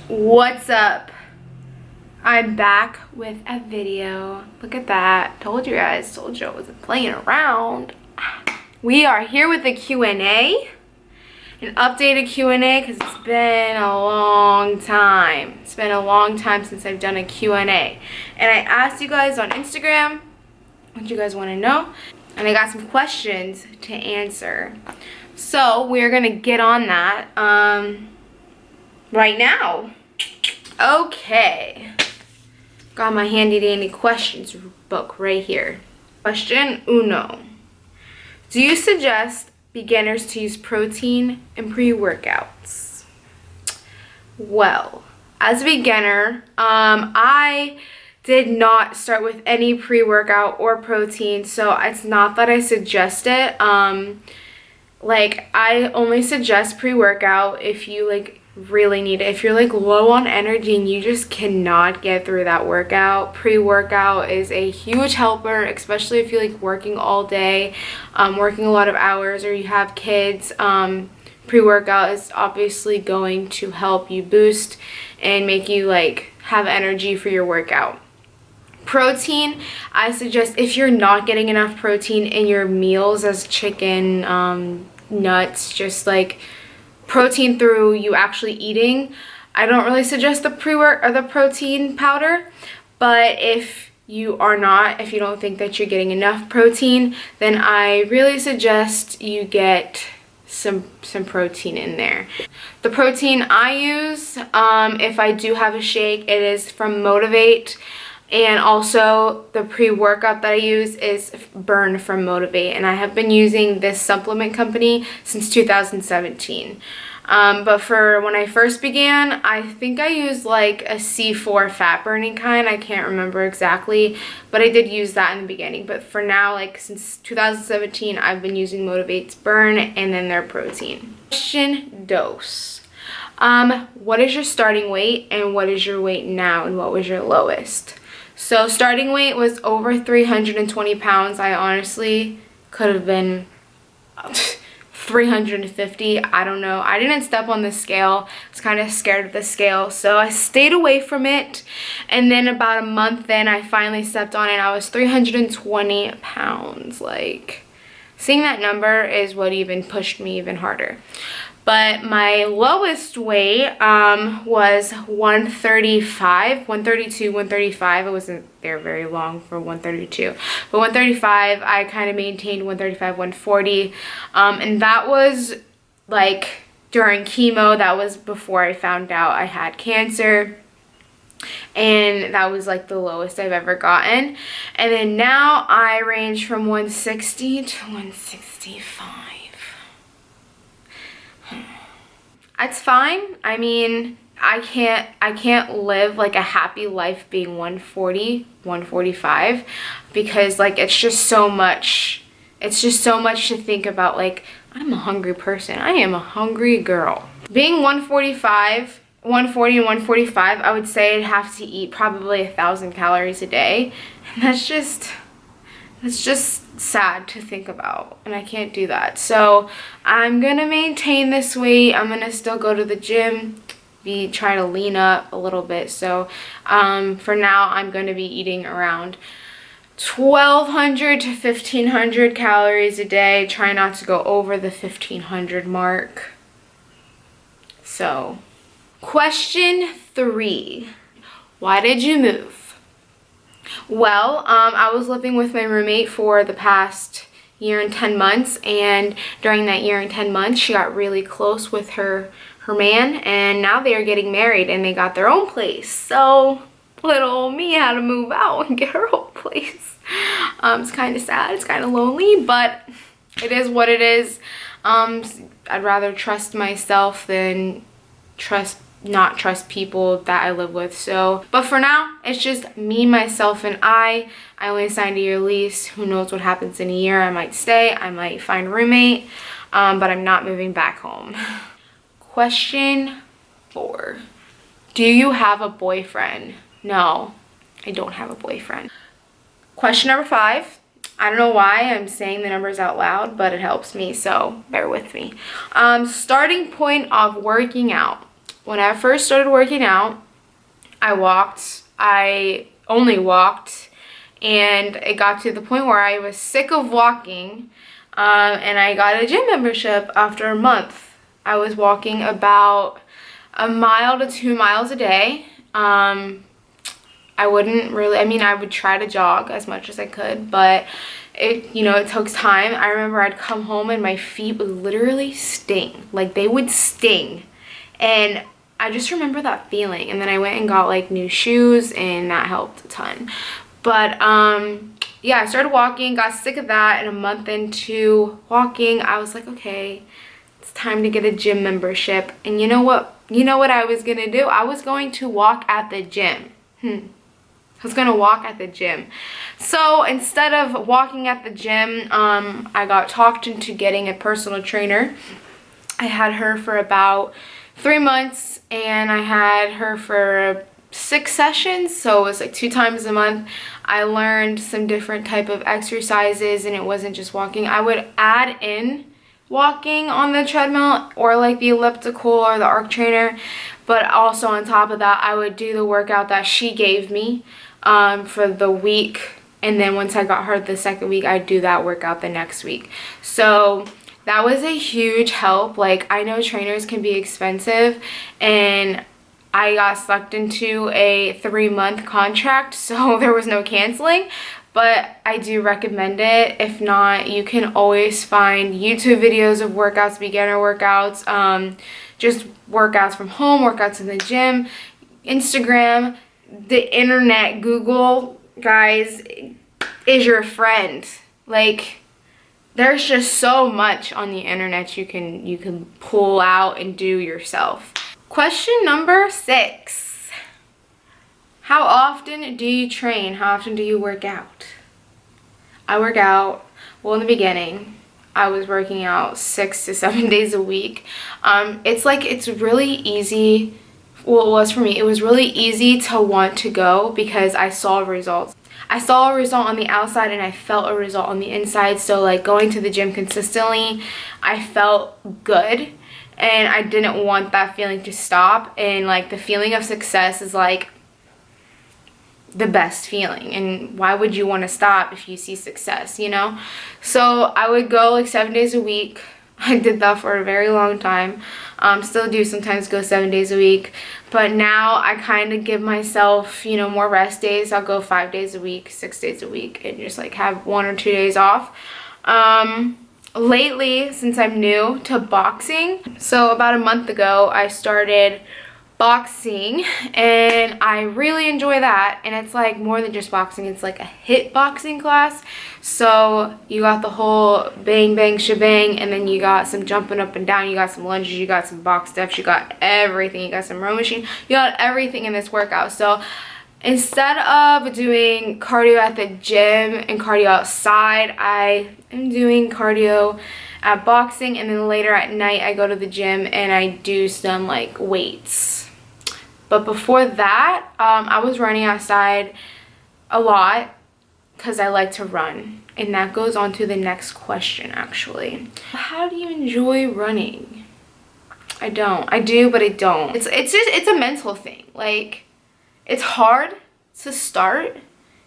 What's up? I'm back with a video. Look at that. Told you guys. Told you I wasn't playing around. We are here with a Q&A. An updated Q&A because it's been a long time. It's been a long time since I've done a Q&A. And I asked you guys on Instagram what you guys want to know. And I got some questions to answer. So we're going to get on that right now. Okay. Got my handy dandy questions book right here. Question uno. Do you suggest beginners to use protein and pre-workouts? Well, as a beginner, I did not start with any pre-workout or protein, so it's not that I suggest it. Like, I only suggest pre-workout if you really need it. If you're low on energy and you just cannot get through that workout, pre-workout is a huge helper, especially if you're working all day, working a lot of hours, or you have kids. Pre-workout is obviously going to help you boost and make you have energy for your workout. Protein, I suggest if you're not getting enough protein in your meals, as chicken, nuts, just protein through you actually eating, I don't really suggest the pre-work or the protein powder. But if you don't think that you're getting enough protein, then I really suggest you get some protein in there. The protein I use, if I do have a shake, it is from Motivate. And also the pre-workout that I use is Burn from Motivate. And I have been using this supplement company since 2017. But for when I first began, I think I used a C4 fat burning kind. I can't remember exactly, but I did use that in the beginning. But for now, since 2017, I've been using Motivate's Burn and then their protein. Question dose. What is your starting weight and what is your weight now and what was your lowest? So starting weight was over 320 pounds. I honestly could have been 350. I don't know. I didn't step on the scale. I was kind of scared of the scale, so I stayed away from it. And then about a month in, I finally stepped on it. I was 320 pounds. Seeing that number is what even pushed me even harder. But my lowest weight was 135, 132, 135. I wasn't there very long for 132. But 135, I kind of maintained 135, 140. And that was during chemo. That was before I found out I had cancer. And that was the lowest I've ever gotten. And then now I range from 160 to 165. It's fine. I mean, I can't live a happy life being 140, 145 because it's just so much. It's just so much to think about. I'm a hungry person. I am a hungry girl. Being 145, 140 and 145, I would say I'd have to eat probably 1,000 calories a day. And that's just sad to think about, and I can't do that. So I'm gonna maintain this weight. I'm gonna still go to the gym, try to lean up a little bit. So for now, I'm gonna be eating around 1,200 to 1,500 calories a day. Try not to go over the 1,500 mark. So question 3, why did you move? Well, I was living with my roommate for the past year and 10 months, and during that year and 10 months, she got really close with her man, and now they are getting married and they got their own place. So little old me had to move out and get her own place. It's kind of sad, it's kind of lonely, but it is what it is. I'd rather trust myself than not trust people that I live with. So, but for now, it's just me, myself, and I only signed a year lease. Who knows what happens in a year? I might stay, I might find a roommate, but I'm not moving back home. Question 4, do you have a boyfriend? No, I don't have a boyfriend. Question number 5, I don't know why I'm saying the numbers out loud, but it helps me, so bear with me. Starting point of working out. when I first started working out, I only walked, and it got to the point where I was sick of walking, and I got a gym membership after a month. I was walking about 1 mile to 2 miles a day. I would try to jog as much as I could, but it took time. I remember I'd come home and my feet would literally sting. Like, they would sting. And I just remember that feeling. And then I went and got like new shoes, and that helped a ton. But yeah, I started walking, got sick of that, and a month into walking, I was like, okay, it's time to get a gym membership. And you know what I was gonna do? I was going to walk at the gym. I was gonna walk at the gym. So instead of walking at the gym, I got talked into getting a personal trainer. I had her for about 3 months, and I had her for 6 sessions, so it was like 2 times a month. I learned some different type of exercises, and it wasn't just walking. I would add in walking on the treadmill or like the elliptical or the arc trainer, but also on top of that, I would do the workout that she gave me for the week, and then once I got her the second week, I'd do that workout the next week. So that was a huge help. Like, I know trainers can be expensive, and I got sucked into a 3-month contract, so there was no canceling, but I do recommend it. If not, you can always find YouTube videos of workouts, beginner workouts, just workouts from home, workouts in the gym, Instagram, the internet. Google, guys, is your friend. Like, there's just so much on the internet you can pull out and do yourself. Question number 6. How often do you train? How often do you work out? I work out, well, in the beginning, I was working out 6 to 7 days a week. It's really easy. Well, it was for me. It was really easy to want to go because I saw results. I saw a result on the outside, and I felt a result on the inside. So like, going to the gym consistently, I felt good. And I didn't want that feeling to stop. And like, the feeling of success is like the best feeling. And why would you want to stop if you see success, you know? So I would go like 7 days a week. I did that for a very long time. Still do sometimes go 7 days a week. But now I kind of give myself, more rest days. I'll go 5 days a week, 6 days a week, and just like have 1 or 2 days off. Lately, since I'm new to boxing, so about a month ago, I started boxing, and I really enjoy that. And it's like more than just boxing, it's like a hit boxing class. So you got the whole bang bang shebang, and then you got some jumping up and down, you got some lunges, you got some box steps, you got everything, you got some row machine, you got everything in this workout. So instead of doing cardio at the gym and cardio outside, I am doing cardio at boxing, and then later at night I go to the gym and I do some like weights. But before that, I was running outside a lot because I like to run. And that goes on to the next question, actually. How do you enjoy running? I don't. I do, but I don't. It's a mental thing. Like, it's hard to start.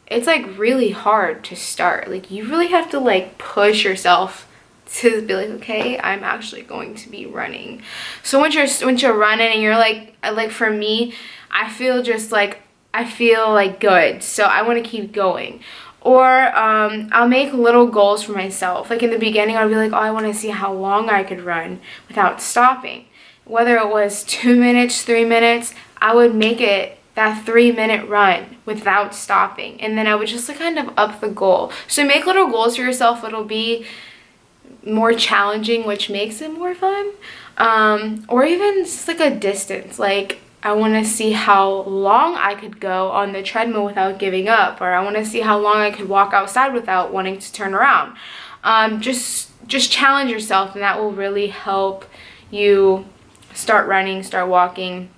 It's like really hard to start. Like, you really have to like push yourself to be like, okay, I'm actually going to be running. So once you're running and you're like for me, I feel good, so I want to keep going. Or I'll make little goals for myself. Like, in the beginning, I'll be like, oh, I want to see how long I could run without stopping. Whether it was 2 minutes, 3 minutes, I would make it that 3-minute run without stopping. And then I would just like kind of up the goal. So make little goals for yourself. It'll be more challenging, which makes it more fun. Or even just like a distance. Like, I want to see how long I could go on the treadmill without giving up, or I want to see how long I could walk outside without wanting to turn around. Just challenge yourself, and that will really help you start running, start walking,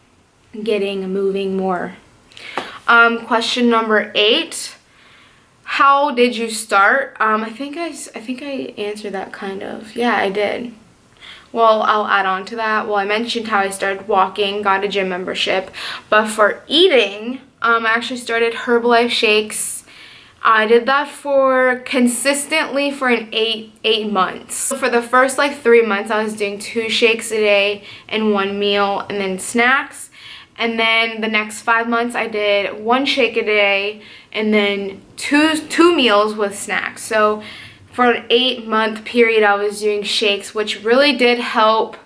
getting moving more. Question number 8. How did you start? I think I answered that kind of. Yeah, I did. Well, I'll add on to that. Well, I mentioned how I started walking, got a gym membership, but for eating, I actually started Herbalife shakes. I did that for consistently for an eight months. So for the first like 3 months, I was doing 2 shakes a day and 1 meal and then snacks. And then the next 5 months, I did 1 shake a day and then two meals with snacks. So for an 8-month period, I was doing shakes, which really did help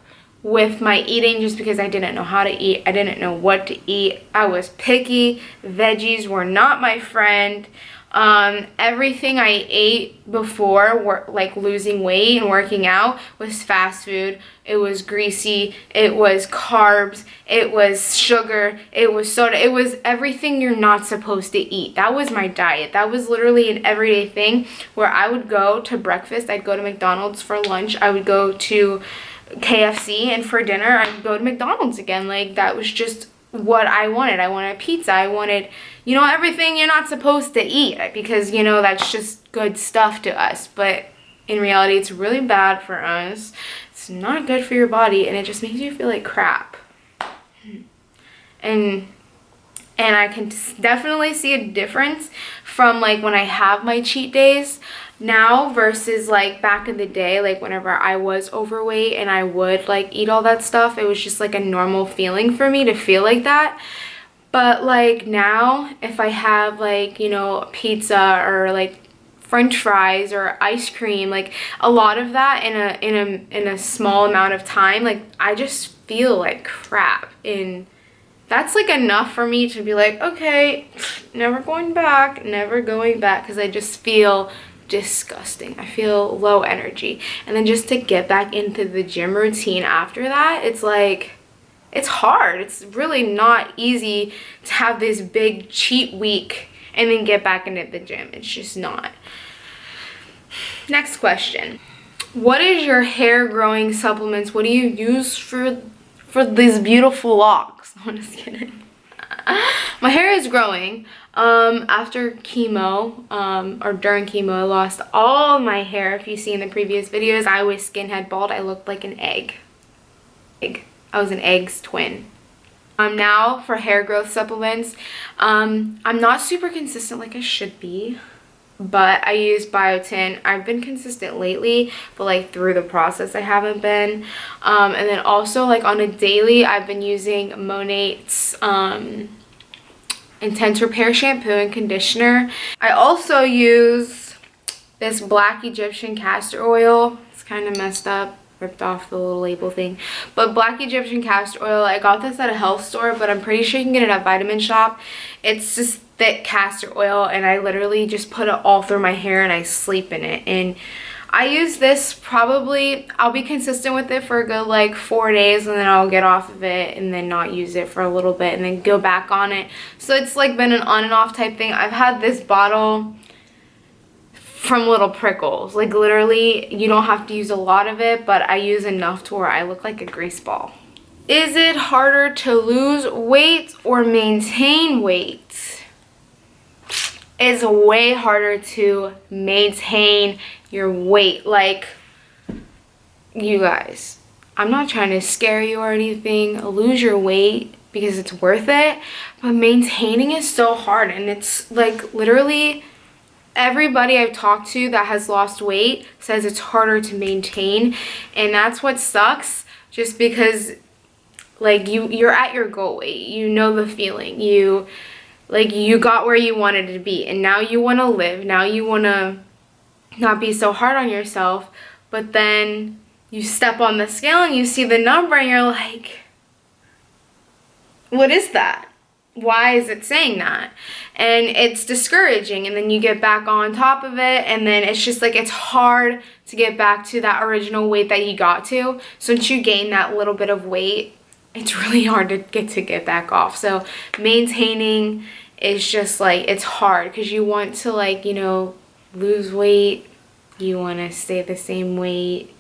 with my eating just because I didn't know how to eat. I didn't know what to eat. I was picky. Veggies were not my friend. Everything I ate before like losing weight and working out was fast food. It was greasy, it was carbs, it was sugar, it was soda, it was everything you're not supposed to eat. That was my diet. That was literally an everyday thing where I would go to breakfast, I'd go to McDonald's, for lunch I would go to KFC, and for dinner I'd go to McDonald's again. Like, that was just what I wanted. I wanted pizza. I wanted, you know, everything you're not supposed to eat because, you know, that's just good stuff to us. But in reality, it's really bad for us. It's not good for your body, and it just makes you feel like crap. And I can definitely see a difference from like when I have my cheat days now versus like back in the day, like whenever I was overweight and I would like eat all that stuff. It was just like a normal feeling for me to feel like that. But like now, if I have like, you know, pizza or like French fries or ice cream, like a lot of that in a small amount of time, like I just feel like crap. And that's like enough for me to be like, okay, never going back, because I just feel disgusting. I feel low energy. And then just to get back into the gym routine after that, it's like, it's hard. It's really not easy to have this big cheat week and then get back into the gym. It's just not. Next question. What is your hair growing supplements? What do you use for these beautiful locks? I'm just kidding. My hair is growing. After chemo, or during chemo, I lost all my hair. If you see in the previous videos, I was skinhead bald. I looked like an egg. I was an egg's twin. Now for hair growth supplements, I'm not super consistent like I should be, but I use biotin. I've been consistent lately, but like through the process I haven't been. And then also like on a daily, I've been using Monate's Intense Repair shampoo and conditioner. I also use this black Egyptian castor oil. It's kind of messed up, ripped off the little label thing, but black Egyptian castor oil, I got this at a health store, but I'm pretty sure you can get it at Vitamin Shop. It's just thick castor oil, and I literally just put it all through my hair and I sleep in it. And I use this probably, I'll be consistent with it for a good like 4 days, and then I'll get off of it and then not use it for a little bit and then go back on it. So it's like been an on and off type thing. I've had this bottle from Little Prickles. Like literally, you don't have to use a lot of it, but I use enough to where I look like a grease ball. Is it harder to lose weight or maintain weight? It's way harder to maintain your weight. Like, you guys, I'm not trying to scare you or anything. Lose your weight because it's worth it, but maintaining is so hard. And it's like literally everybody I've talked to that has lost weight says it's harder to maintain, and that's what sucks, just because like you're at your goal weight, you know the feeling, you got where you wanted to be, and now you want to live, now you want to not be so hard on yourself. But then you step on the scale and you see the number and you're like, what is that? Why is it saying that? And it's discouraging, and then you get back on top of it, and then it's just like it's hard to get back to that original weight that you got to. So once you gain that little bit of weight, it's really hard to get back off. So maintaining is just like, it's hard because you want to, like, you know, lose weight, you want to stay the same weight.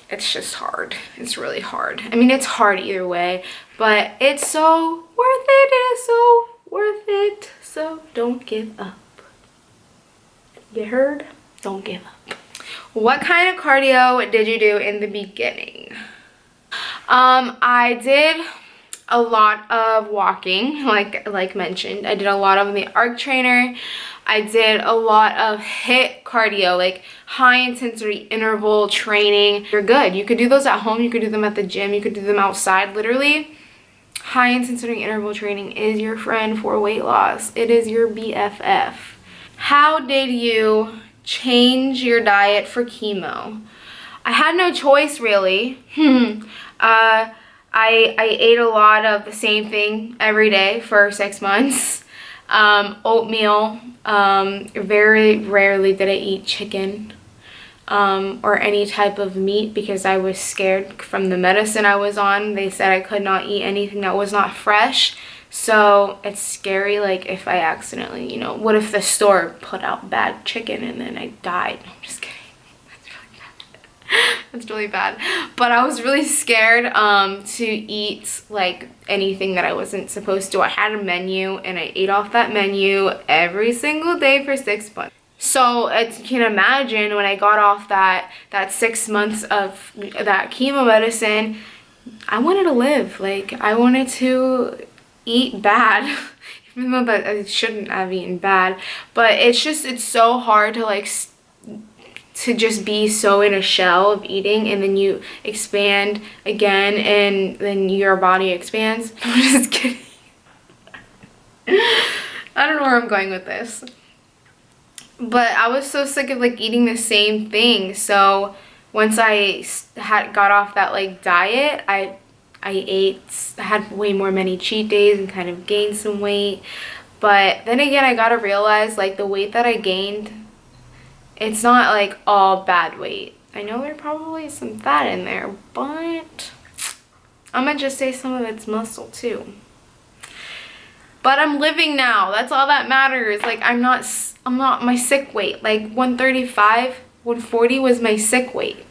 It's just hard. It's really hard. I mean, it's hard either way, but it's so worth it. It is so worth it. So don't give up. You heard? Don't give up. What kind of cardio did you do in the beginning? I did a lot of walking, like mentioned. I did a lot of the arc trainer. I did a lot of HIIT cardio, like high intensity interval training. You're good. You could do those at home. You could do them at the gym. You could do them outside. Literally, high intensity interval training is your friend for weight loss. It is your BFF. How did you change your diet for chemo? I had no choice, really. I ate a lot of the same thing every day for 6 months. Oatmeal. Very rarely did I eat chicken or any type of meat because I was scared from the medicine I was on. They said I could not eat anything that was not fresh. So it's scary, like if I accidentally, what if the store put out bad chicken and then I died? No, I'm just kidding. That's really bad. But I was really scared to eat like anything that I wasn't supposed to. I had a menu and I ate off that menu every single day for 6 months. So as you can imagine, when I got off that 6 months of that chemo medicine, I wanted to live. Like I wanted to eat bad. Even though that I shouldn't have eaten bad. But it's so hard to like to just be so in a shell of eating, and then you expand again and then your body expands. I'm just kidding. I don't know where I'm going with this. But I was so sick of like eating the same thing. So once I got off that like diet, I had way more many cheat days and kind of gained some weight. But then again, I gotta realize like the weight that I gained, it's not like all bad weight. I know there's probably some fat in there, but I'm gonna just say some of it's muscle too. But I'm living now. That's all that matters. Like I'm not my sick weight. Like 135, 140 was my sick weight.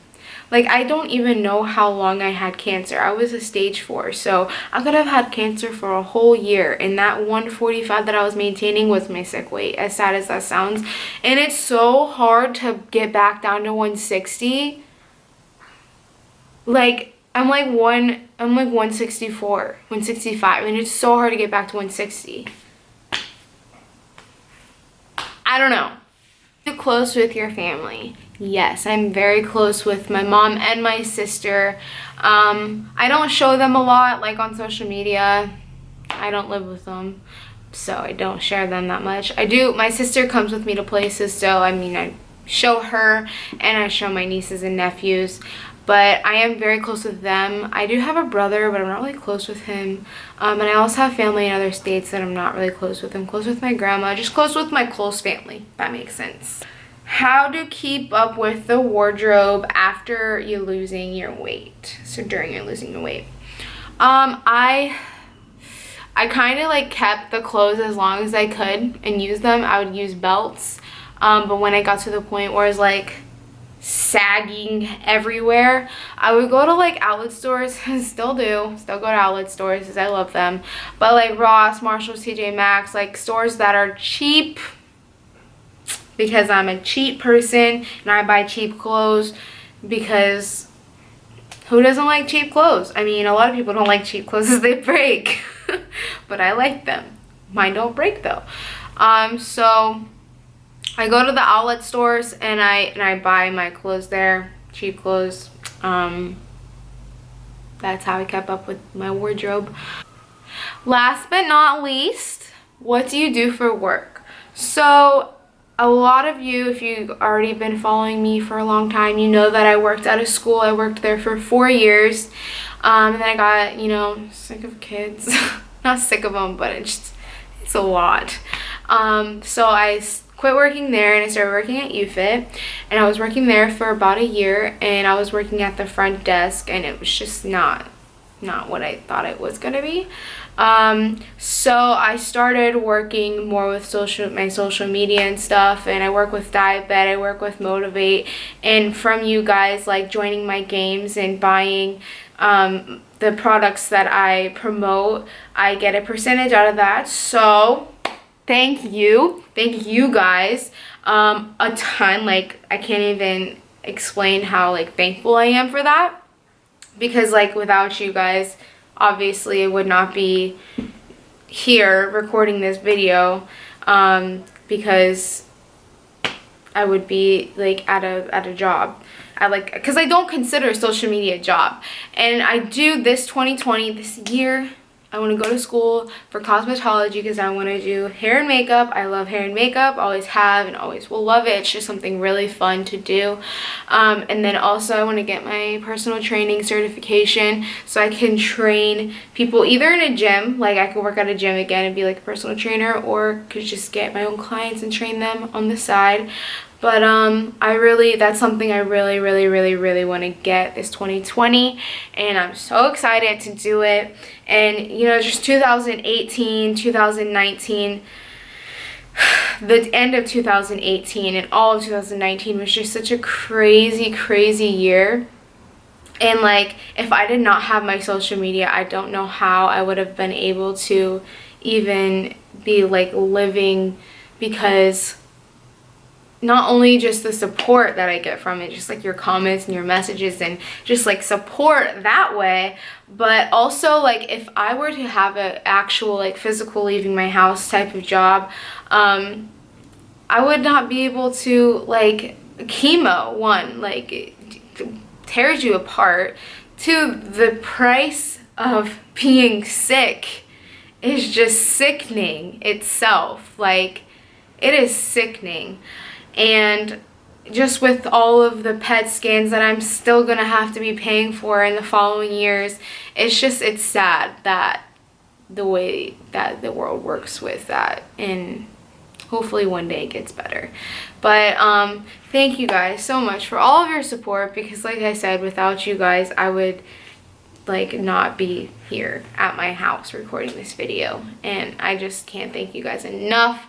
Like I don't even know how long I had cancer. I was a stage 4, so I could have had cancer for a whole year, and that 145 that I was maintaining was my sick weight, as sad as that sounds. And it's so hard to get back down to 160. Like I'm like 164, 165, and it's so hard to get back to 160. I don't know. Too close with your family? Yes, I'm very close with my mom and my sister. I don't show them a lot, like on social media. I don't live with them, so I don't share them that much. I do. My sister comes with me to places, so I mean, I show her and I show my nieces and nephews. But I am very close with them. I do have a brother, but I'm not really close with him. And I also have family in other states that I'm not really close with. I'm close with my grandma, just close with my close family, if that makes sense. How to keep up with the wardrobe after you're losing your weight. So during you're losing your weight. I kind of like kept the clothes as long as I could and use them. I would use belts. But when I got to the point where it's like sagging everywhere, I would go to like outlet stores. Still go to outlet stores because I love them. But like Ross, Marshalls, TJ Maxx, like stores that are cheap, because I'm a cheap person and I buy cheap clothes, because who doesn't like cheap clothes? I mean, a lot of people don't like cheap clothes because they break. But I like them. Mine don't break though. So I go to the outlet stores and I buy my clothes there, cheap clothes. That's how I kept up with my wardrobe. Last but not least, what do you do for work? So a lot of you, if you've already been following me for a long time, you know that I worked at a school. I worked there for 4 years. And then I got, sick of kids. Not sick of them, but it's a lot. So I quit working there and I started working at UFIT. And I was working there for about a year, and I was working at the front desk, and it was just not what I thought it was gonna be. So I started working more with my social media and stuff, and I work with Diet Bet, I work with Motivate, and from you guys like joining my games and buying the products that I promote, I get a percentage out of that. So thank you guys a ton. Like I can't even explain how like thankful I am for that, because like without you guys, obviously I would not be here recording this video, because I would be like at a job. Because I don't consider social media a job. And I do this 2020, this year, I want to go to school for cosmetology because I want to do hair and makeup. I love hair and makeup, always have and always will love it. It's just something really fun to do. And then also I want to get my personal training certification so I can train people either in a gym, like I could work at a gym again and be like a personal trainer, or could just get my own clients and train them on the side. But that's something I really want to get this 2020, and I'm so excited to do it. And you know, just 2018, 2019, the end of 2018 and all of 2019 was just such a crazy year. And like, if I did not have my social media, I don't know how I would have been able to even be like living, because not only just the support that I get from it, just like your comments and your messages and just like support that way, but also like if I were to have an actual like physical leaving my house type of job, I would not be able to, like, chemo, one, like it tears you apart, two, the price of being sick is just sickening itself. Like, it is sickening. And just with all of the PET scans that I'm still gonna have to be paying for in the following years, it's sad that the way that the world works with that, and hopefully one day it gets better. But thank you guys so much for all of your support, because like I said, without you guys I would like not be here at my house recording this video, and I just can't thank you guys enough.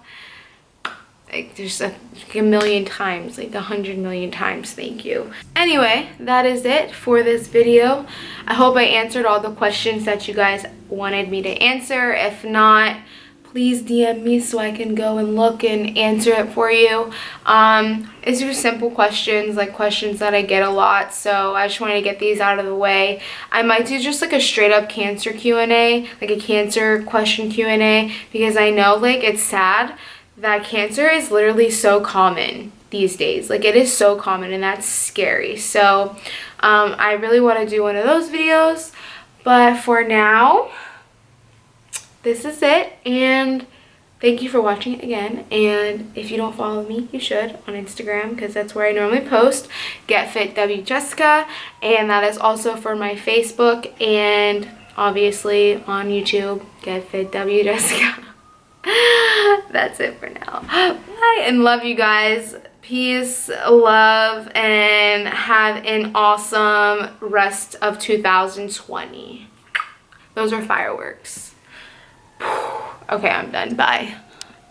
Like, there's a million times, like 100 million times thank you. Anyway, that is it for this video. I hope I answered all the questions that you guys wanted me to answer. If not, please DM me so I can go and look and answer it for you. It's just simple questions, like questions that I get a lot, so I just wanted to get these out of the way. I might do just like a straight up cancer Q&A, like a cancer question Q&A, because I know like it's sad that cancer is literally so common these days. Like, it is so common, and that's scary. So I really want to do one of those videos, but for now this is it, and thank you for watching it again. And if you don't follow me, you should on Instagram, because that's where I normally post, GetFitWJessica, and that is also for my Facebook, and obviously on YouTube, GetFitWJessica. That's it for now. Bye, and love you guys. Peace, love, and have an awesome rest of 2020. Those are fireworks. Okay, I'm done. Bye.